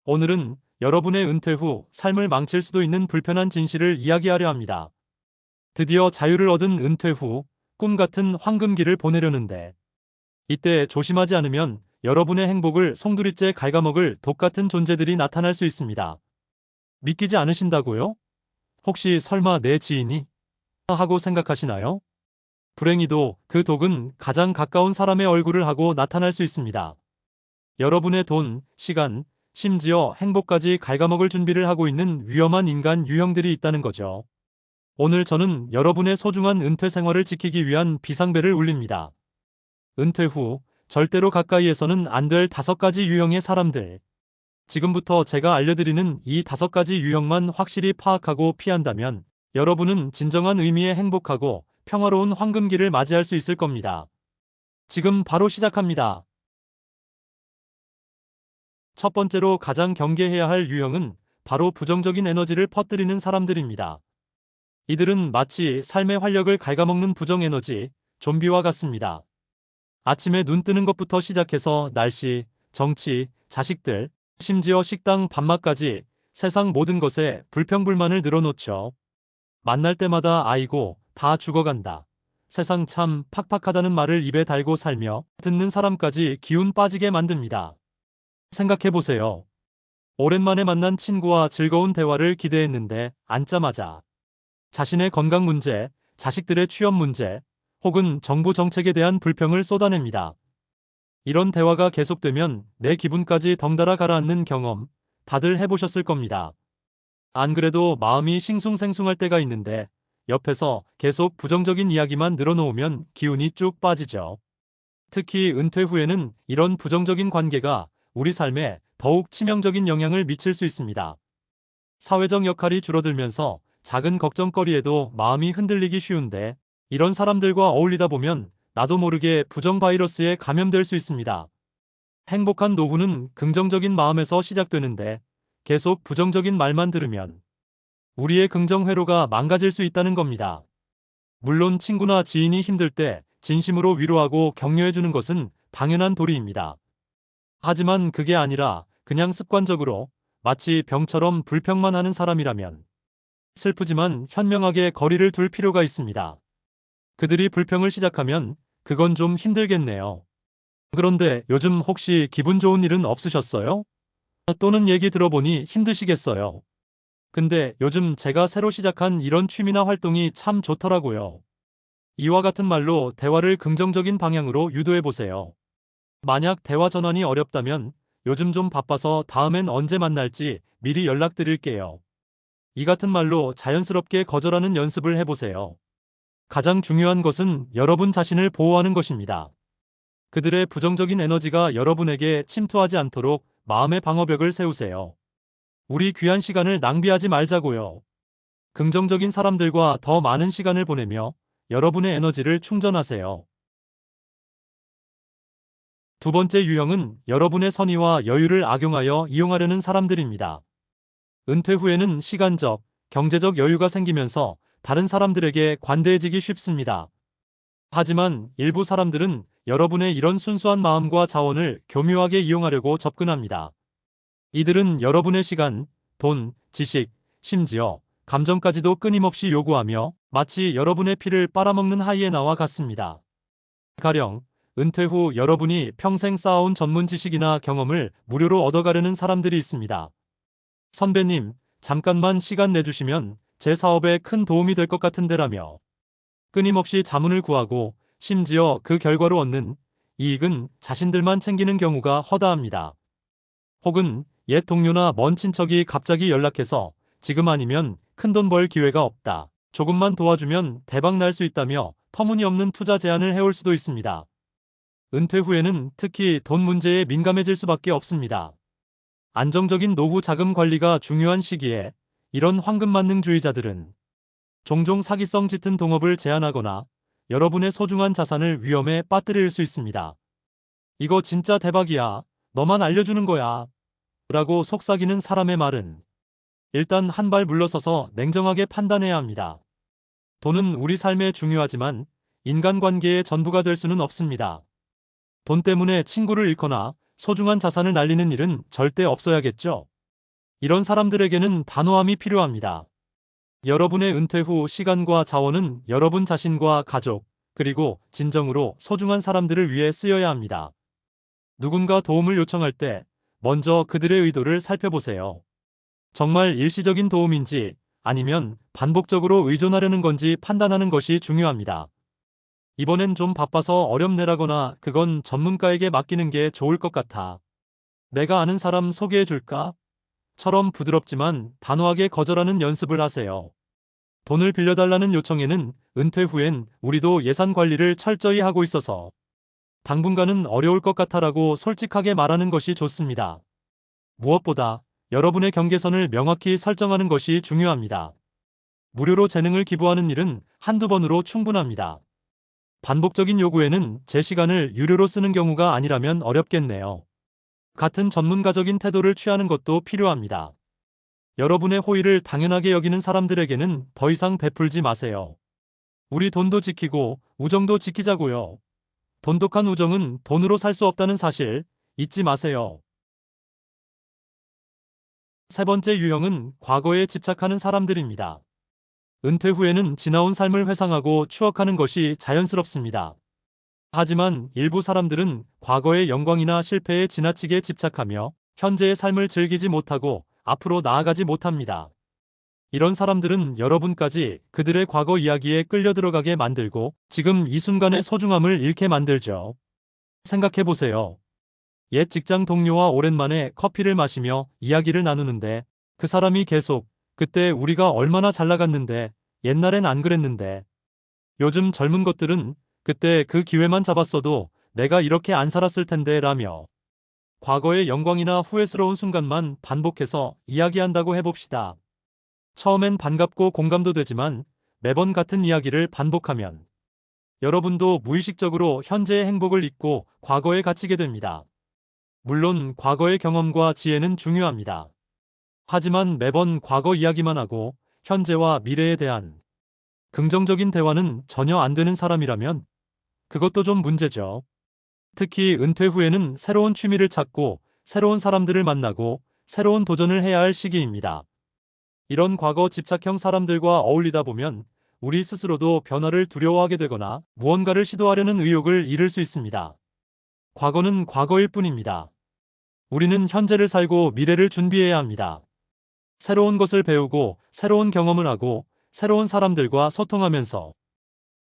오늘은 여러분의 은퇴 후 삶을 망칠 수도 있는 불편한 진실을 이야기하려 합니다. 드디어 자유를 얻은 은퇴 후 꿈 같은 황금기를 보내려는데 이때 조심하지 않으면 여러분의 행복을 송두리째 갉아먹을 독 같은 존재들이 나타날 수 있습니다. 믿기지 않으신다고요? 혹시 설마 내 지인이? 하고 생각하시나요? 불행히도 그 독은 가장 가까운 사람의 얼굴을 하고 나타날 수 있습니다. 여러분의 돈, 시간, 심지어 행복까지 갉아먹을 준비를 하고 있는 위험한 인간 유형들이 있다는 거죠. 오늘 저는 여러분의 소중한 은퇴 생활을 지키기 위한 비상벨을 울립니다. 은퇴 후 절대로 가까이에서는 안 될 5가지 유형의 사람들. 지금부터 제가 알려드리는 이 5가지 유형만 확실히 파악하고 피한다면 여러분은 진정한 의미의 행복하고 평화로운 황금기를 맞이할 수 있을 겁니다. 지금 바로 시작합니다. 첫 번째로 가장 경계해야 할 유형은 바로 부정적인 에너지를 퍼뜨리는 사람들입니다. 이들은 마치 삶의 활력을 갉아먹는 부정에너지, 좀비와 같습니다. 아침에 눈 뜨는 것부터 시작해서 날씨, 정치, 자식들, 심지어 식당 밥맛까지 세상 모든 것에 불평불만을 늘어놓죠. 만날 때마다 아이고, 다 죽어간다. 세상 참 팍팍하다는 말을 입에 달고 살며 듣는 사람까지 기운 빠지게 만듭니다. 생각해보세요. 오랜만에 만난 친구와 즐거운 대화를 기대했는데 앉자마자 자신의 건강 문제, 자식들의 취업 문제, 혹은 정부 정책에 대한 불평을 쏟아냅니다. 이런 대화가 계속되면 내 기분까지 덩달아 가라앉는 경험 다들 해보셨을 겁니다. 안 그래도 마음이 싱숭생숭할 때가 있는데 옆에서 계속 부정적인 이야기만 늘어놓으면 기운이 쭉 빠지죠. 특히 은퇴 후에는 이런 부정적인 관계가 우리 삶에 더욱 치명적인 영향을 미칠 수 있습니다. 사회적 역할이 줄어들면서 작은 걱정거리에도 마음이 흔들리기 쉬운데 이런 사람들과 어울리다 보면 나도 모르게 부정 바이러스에 감염될 수 있습니다. 행복한 노후는 긍정적인 마음에서 시작되는데 계속 부정적인 말만 들으면 우리의 긍정 회로가 망가질 수 있다는 겁니다. 물론 친구나 지인이 힘들 때 진심으로 위로하고 격려해주는 것은 당연한 도리입니다. 하지만 그게 아니라 그냥 습관적으로 마치 병처럼 불평만 하는 사람이라면 슬프지만 현명하게 거리를 둘 필요가 있습니다. 그들이 불평을 시작하면 그건 좀 힘들겠네요. 그런데 요즘 혹시 기분 좋은 일은 없으셨어요? 또는 얘기 들어보니 힘드시겠어요. 근데 요즘 제가 새로 시작한 이런 취미나 활동이 참 좋더라고요. 이와 같은 말로 대화를 긍정적인 방향으로 유도해보세요. 만약 대화 전환이 어렵다면 요즘 좀 바빠서 다음엔 언제 만날지 미리 연락드릴게요. 이 같은 말로 자연스럽게 거절하는 연습을 해보세요. 가장 중요한 것은 여러분 자신을 보호하는 것입니다. 그들의 부정적인 에너지가 여러분에게 침투하지 않도록 마음의 방어벽을 세우세요. 우리 귀한 시간을 낭비하지 말자고요. 긍정적인 사람들과 더 많은 시간을 보내며 여러분의 에너지를 충전하세요. 두 번째 유형은 여러분의 선의와 여유를 악용하여 이용하려는 사람들입니다. 은퇴 후에는 시간적, 경제적 여유가 생기면서 다른 사람들에게 관대해지기 쉽습니다. 하지만 일부 사람들은 여러분의 이런 순수한 마음과 자원을 교묘하게 이용하려고 접근합니다. 이들은 여러분의 시간, 돈, 지식, 심지어 감정까지도 끊임없이 요구하며 마치 여러분의 피를 빨아먹는 하이에나와 같습니다. 가령 은퇴 후 여러분이 평생 쌓아온 전문 지식이나 경험을 무료로 얻어가려는 사람들이 있습니다. 선배님, 잠깐만 시간 내주시면 제 사업에 큰 도움이 될 것 같은데라며 끊임없이 자문을 구하고 심지어 그 결과로 얻는 이익은 자신들만 챙기는 경우가 허다합니다. 혹은 옛 동료나 먼 친척이 갑자기 연락해서 지금 아니면 큰돈 벌 기회가 없다. 조금만 도와주면 대박 날 수 있다며 터무니없는 투자 제안을 해올 수도 있습니다. 은퇴 후에는 특히 돈 문제에 민감해질 수밖에 없습니다. 안정적인 노후 자금 관리가 중요한 시기에 이런 황금만능주의자들은 종종 사기성 짙은 동업을 제안하거나 여러분의 소중한 자산을 위험에 빠뜨릴 수 있습니다. 이거 진짜 대박이야. 너만 알려주는 거야. 라고 속삭이는 사람의 말은 일단 한 발 물러서서 냉정하게 판단해야 합니다. 돈은 우리 삶에 중요하지만 인간관계의 전부가 될 수는 없습니다. 돈 때문에 친구를 잃거나 소중한 자산을 날리는 일은 절대 없어야겠죠. 이런 사람들에게는 단호함이 필요합니다. 여러분의 은퇴 후 시간과 자원은 여러분 자신과 가족, 그리고 진정으로 소중한 사람들을 위해 쓰여야 합니다. 누군가 도움을 요청할 때 먼저 그들의 의도를 살펴보세요. 정말 일시적인 도움인지 아니면 반복적으로 의존하려는 건지 판단하는 것이 중요합니다. 이번엔 좀 바빠서 어렵네라거나 그건 전문가에게 맡기는 게 좋을 것 같아. 내가 아는 사람 소개해 줄까? 처럼 부드럽지만 단호하게 거절하는 연습을 하세요. 돈을 빌려달라는 요청에는 은퇴 후엔 우리도 예산 관리를 철저히 하고 있어서 당분간은 어려울 것 같아라고 솔직하게 말하는 것이 좋습니다. 무엇보다 여러분의 경계선을 명확히 설정하는 것이 중요합니다. 무료로 재능을 기부하는 일은 한두 번으로 충분합니다. 반복적인 요구에는 제 시간을 유료로 쓰는 경우가 아니라면 어렵겠네요. 같은 전문가적인 태도를 취하는 것도 필요합니다. 여러분의 호의를 당연하게 여기는 사람들에게는 더 이상 베풀지 마세요. 우리 돈도 지키고 우정도 지키자고요. 돈독한 우정은 돈으로 살 수 없다는 사실 잊지 마세요. 세 번째 유형은 과거에 집착하는 사람들입니다. 은퇴 후에는 지나온 삶을 회상하고 추억하는 것이 자연스럽습니다. 하지만 일부 사람들은 과거의 영광이나 실패에 지나치게 집착하며 현재의 삶을 즐기지 못하고 앞으로 나아가지 못합니다. 이런 사람들은 여러분까지 그들의 과거 이야기에 끌려 들어가게 만들고 지금 이 순간의 소중함을 잃게 만들죠. 생각해보세요. 옛 직장 동료와 오랜만에 커피를 마시며 이야기를 나누는데 그 사람이 계속 그때 우리가 얼마나 잘 나갔는데 옛날엔 안 그랬는데 요즘 젊은 것들은 그때 그 기회만 잡았어도 내가 이렇게 안 살았을 텐데 라며 과거의 영광이나 후회스러운 순간만 반복해서 이야기한다고 해봅시다. 처음엔 반갑고 공감도 되지만 매번 같은 이야기를 반복하면 여러분도 무의식적으로 현재의 행복을 잊고 과거에 갇히게 됩니다. 물론 과거의 경험과 지혜는 중요합니다. 하지만 매번 과거 이야기만 하고 현재와 미래에 대한 긍정적인 대화는 전혀 안 되는 사람이라면 그것도 좀 문제죠. 특히 은퇴 후에는 새로운 취미를 찾고 새로운 사람들을 만나고 새로운 도전을 해야 할 시기입니다. 이런 과거 집착형 사람들과 어울리다 보면 우리 스스로도 변화를 두려워하게 되거나 무언가를 시도하려는 의욕을 잃을 수 있습니다. 과거는 과거일 뿐입니다. 우리는 현재를 살고 미래를 준비해야 합니다. 새로운 것을 배우고 새로운 경험을 하고 새로운 사람들과 소통하면서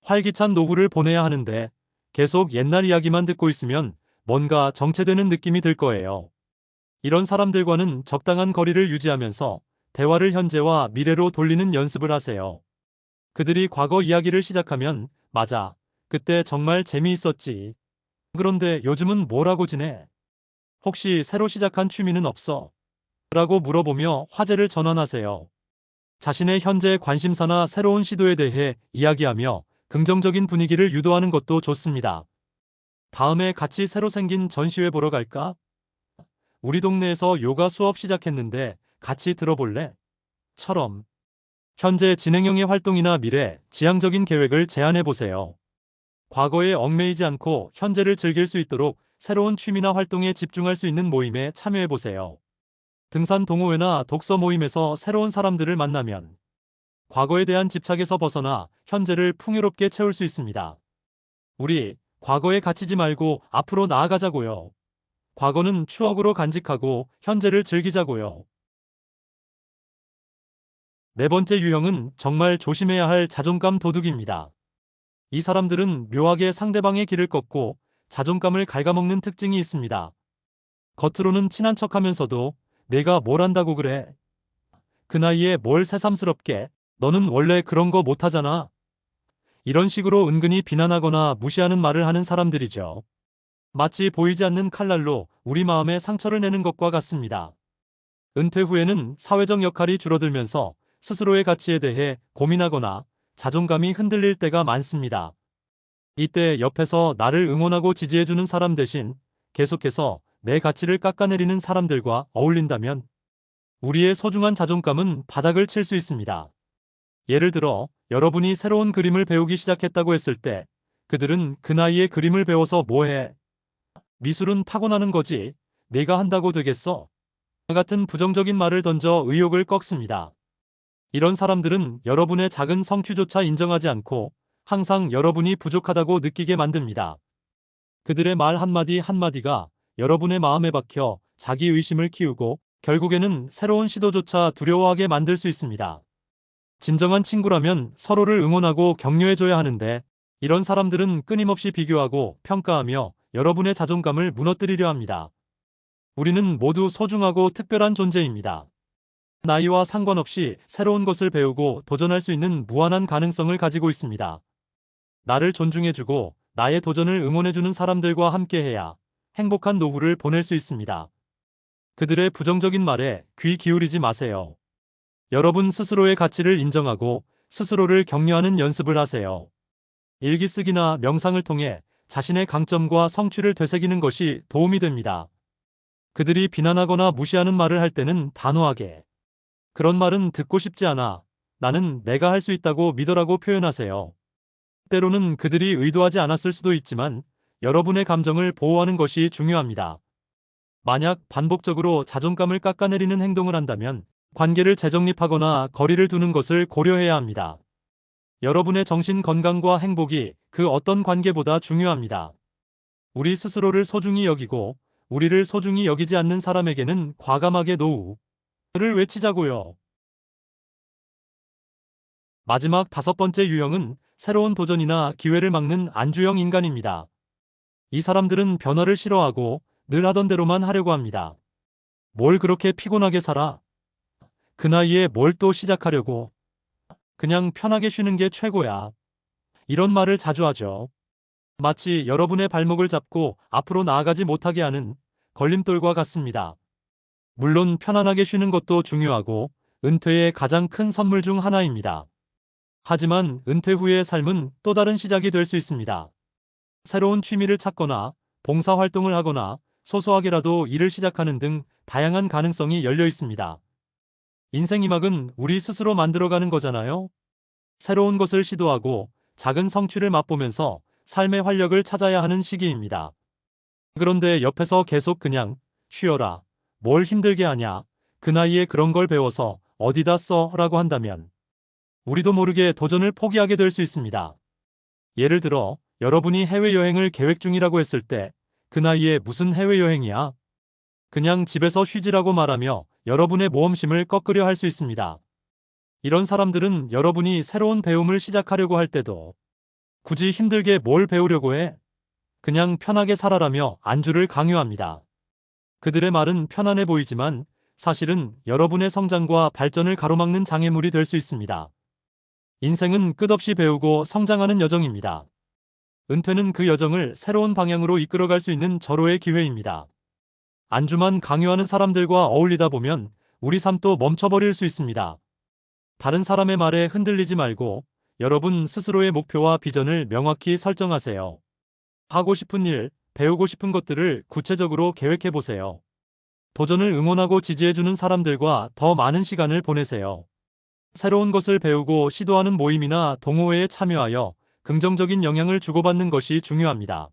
활기찬 노후를 보내야 하는데 계속 옛날 이야기만 듣고 있으면 뭔가 정체되는 느낌이 들 거예요. 이런 사람들과는 적당한 거리를 유지하면서 대화를 현재와 미래로 돌리는 연습을 하세요. 그들이 과거 이야기를 시작하면 맞아, 그때 정말 재미있었지. 그런데 요즘은 뭘 하고 지내? 혹시 새로 시작한 취미는 없어? 라고 물어보며 화제를 전환하세요. 자신의 현재 관심사나 새로운 시도에 대해 이야기하며 긍정적인 분위기를 유도하는 것도 좋습니다. 다음에 같이 새로 생긴 전시회 보러 갈까? 우리 동네에서 요가 수업 시작했는데 같이 들어볼래? 처럼 현재 진행형의 활동이나 미래, 지향적인 계획을 제안해 보세요. 과거에 얽매이지 않고 현재를 즐길 수 있도록 새로운 취미나 활동에 집중할 수 있는 모임에 참여해 보세요. 등산 동호회나 독서 모임에서 새로운 사람들을 만나면 과거에 대한 집착에서 벗어나 현재를 풍요롭게 채울 수 있습니다. 우리 과거에 갇히지 말고 앞으로 나아가자고요. 과거는 추억으로 간직하고 현재를 즐기자고요. 네 번째 유형은 정말 조심해야 할 자존감 도둑입니다. 이 사람들은 묘하게 상대방의 길을 꺾고 자존감을 갉아먹는 특징이 있습니다. 겉으로는 친한 척하면서도 내가 뭘 한다고 그래? 그 나이에 뭘 새삼스럽게? 너는 원래 그런 거 못하잖아. 이런 식으로 은근히 비난하거나 무시하는 말을 하는 사람들이죠. 마치 보이지 않는 칼날로 우리 마음에 상처를 내는 것과 같습니다. 은퇴 후에는 사회적 역할이 줄어들면서 스스로의 가치에 대해 고민하거나 자존감이 흔들릴 때가 많습니다. 이때 옆에서 나를 응원하고 지지해주는 사람 대신 계속해서 내 가치를 깎아내리는 사람들과 어울린다면 우리의 소중한 자존감은 바닥을 칠 수 있습니다. 예를 들어 여러분이 새로운 그림을 배우기 시작했다고 했을 때 그들은 그 나이에 그림을 배워서 뭐해? 미술은 타고나는 거지. 내가 한다고 되겠어? 같은 부정적인 말을 던져 의욕을 꺾습니다. 이런 사람들은 여러분의 작은 성취조차 인정하지 않고 항상 여러분이 부족하다고 느끼게 만듭니다. 그들의 말 한마디 한마디가 여러분의 마음에 박혀 자기 의심을 키우고 결국에는 새로운 시도조차 두려워하게 만들 수 있습니다. 진정한 친구라면 서로를 응원하고 격려해줘야 하는데 이런 사람들은 끊임없이 비교하고 평가하며 여러분의 자존감을 무너뜨리려 합니다. 우리는 모두 소중하고 특별한 존재입니다. 나이와 상관없이 새로운 것을 배우고 도전할 수 있는 무한한 가능성을 가지고 있습니다. 나를 존중해주고 나의 도전을 응원해주는 사람들과 함께해야 행복한 노후를 보낼 수 있습니다. 그들의 부정적인 말에 귀 기울이지 마세요. 여러분 스스로의 가치를 인정하고 스스로를 격려하는 연습을 하세요. 일기 쓰기나 명상을 통해 자신의 강점과 성취를 되새기는 것이 도움이 됩니다. 그들이 비난하거나 무시하는 말을 할 때는 단호하게 그런 말은 듣고 싶지 않아. 나는 내가 할 수 있다고 믿어라고 표현하세요. 때로는 그들이 의도하지 않았을 수도 있지만 여러분의 감정을 보호하는 것이 중요합니다. 만약 반복적으로 자존감을 깎아내리는 행동을 한다면 관계를 재정립하거나 거리를 두는 것을 고려해야 합니다. 여러분의 정신 건강과 행복이 그 어떤 관계보다 중요합니다. 우리 스스로를 소중히 여기고 우리를 소중히 여기지 않는 사람에게는 과감하게 노우를 외치자고요. 마지막 5번째 유형은 새로운 도전이나 기회를 막는 안주형 인간입니다. 이 사람들은 변화를 싫어하고 늘 하던 대로만 하려고 합니다. 뭘 그렇게 피곤하게 살아? 그 나이에 뭘 또 시작하려고? 그냥 편하게 쉬는 게 최고야. 이런 말을 자주 하죠. 마치 여러분의 발목을 잡고 앞으로 나아가지 못하게 하는 걸림돌과 같습니다. 물론 편안하게 쉬는 것도 중요하고 은퇴의 가장 큰 선물 중 하나입니다. 하지만 은퇴 후의 삶은 또 다른 시작이 될 수 있습니다. 새로운 취미를 찾거나 봉사활동을 하거나 소소하게라도 일을 시작하는 등 다양한 가능성이 열려 있습니다. 인생 2막은 우리 스스로 만들어가는 거잖아요. 새로운 것을 시도하고 작은 성취를 맛보면서 삶의 활력을 찾아야 하는 시기입니다. 그런데 옆에서 계속 그냥 쉬어라. 뭘 힘들게 하냐. 그 나이에 그런 걸 배워서 어디다 써? 라고 한다면 우리도 모르게 도전을 포기하게 될 수 있습니다. 예를 들어 여러분이 해외여행을 계획 중이라고 했을 때 그 나이에 무슨 해외여행이야? 그냥 집에서 쉬지라고 말하며 여러분의 모험심을 꺾으려 할 수 있습니다. 이런 사람들은 여러분이 새로운 배움을 시작하려고 할 때도 굳이 힘들게 뭘 배우려고 해? 그냥 편하게 살아라며 안주를 강요합니다. 그들의 말은 편안해 보이지만 사실은 여러분의 성장과 발전을 가로막는 장애물이 될 수 있습니다. 인생은 끝없이 배우고 성장하는 여정입니다. 은퇴는 그 여정을 새로운 방향으로 이끌어갈 수 있는 절호의 기회입니다. 안주만 강요하는 사람들과 어울리다 보면 우리 삶도 멈춰버릴 수 있습니다. 다른 사람의 말에 흔들리지 말고 여러분 스스로의 목표와 비전을 명확히 설정하세요. 하고 싶은 일, 배우고 싶은 것들을 구체적으로 계획해 보세요. 도전을 응원하고 지지해주는 사람들과 더 많은 시간을 보내세요. 새로운 것을 배우고 시도하는 모임이나 동호회에 참여하여 긍정적인 영향을 주고받는 것이 중요합니다.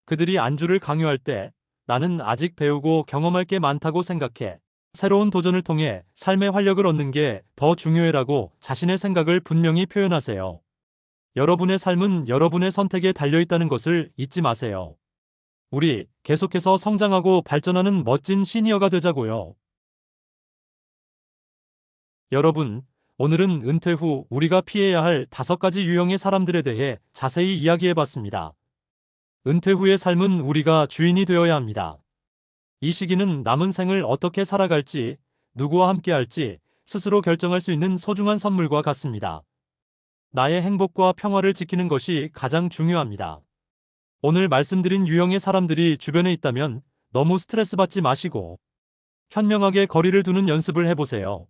그들이 안주를 강요할 때 나는 아직 배우고 경험할 게 많다고 생각해. 새로운 도전을 통해 삶의 활력을 얻는 게 더 중요해라고 자신의 생각을 분명히 표현하세요. 여러분의 삶은 여러분의 선택에 달려있다는 것을 잊지 마세요. 우리 계속해서 성장하고 발전하는 멋진 시니어가 되자고요. 여러분, 오늘은 은퇴 후 우리가 피해야 할 5가지 유형의 사람들에 대해 자세히 이야기해봤습니다. 은퇴 후의 삶은 우리가 주인이 되어야 합니다. 이 시기는 남은 생을 어떻게 살아갈지, 누구와 함께할지 스스로 결정할 수 있는 소중한 선물과 같습니다. 나의 행복과 평화를 지키는 것이 가장 중요합니다. 오늘 말씀드린 유형의 사람들이 주변에 있다면 너무 스트레스 받지 마시고 현명하게 거리를 두는 연습을 해보세요.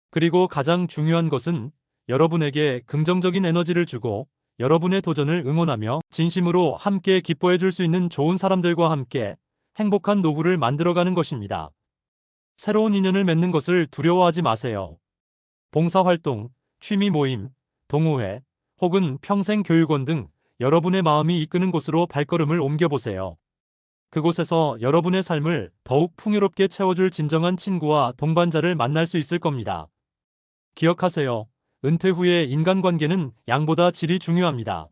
그리고 가장 중요한 것은 여러분에게 긍정적인 에너지를 주고 여러분의 도전을 응원하며 진심으로 함께 기뻐해 줄 수 있는 좋은 사람들과 함께 행복한 노후를 만들어가는 것입니다. 새로운 인연을 맺는 것을 두려워하지 마세요. 봉사활동, 취미 모임, 동호회, 혹은 평생 교육원 등 여러분의 마음이 이끄는 곳으로 발걸음을 옮겨보세요. 그곳에서 여러분의 삶을 더욱 풍요롭게 채워줄 진정한 친구와 동반자를 만날 수 있을 겁니다. 기억하세요. 은퇴 후의 인간관계는 양보다 질이 중요합니다.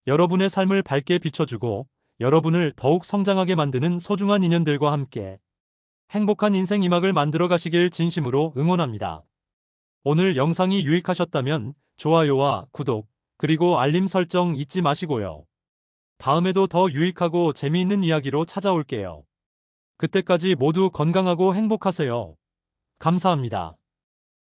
여러분의 삶을 밝게 비춰주고 여러분을 더욱 성장하게 만드는 소중한 인연들과 함께 행복한 인생 이막을 만들어 가시길 진심으로 응원합니다. 오늘 영상이 유익하셨다면 좋아요와 구독, 그리고 알림 설정 잊지 마시고요. 다음에도 더 유익하고 재미있는 이야기로 찾아올게요. 그때까지 모두 건강하고 행복하세요. 감사합니다.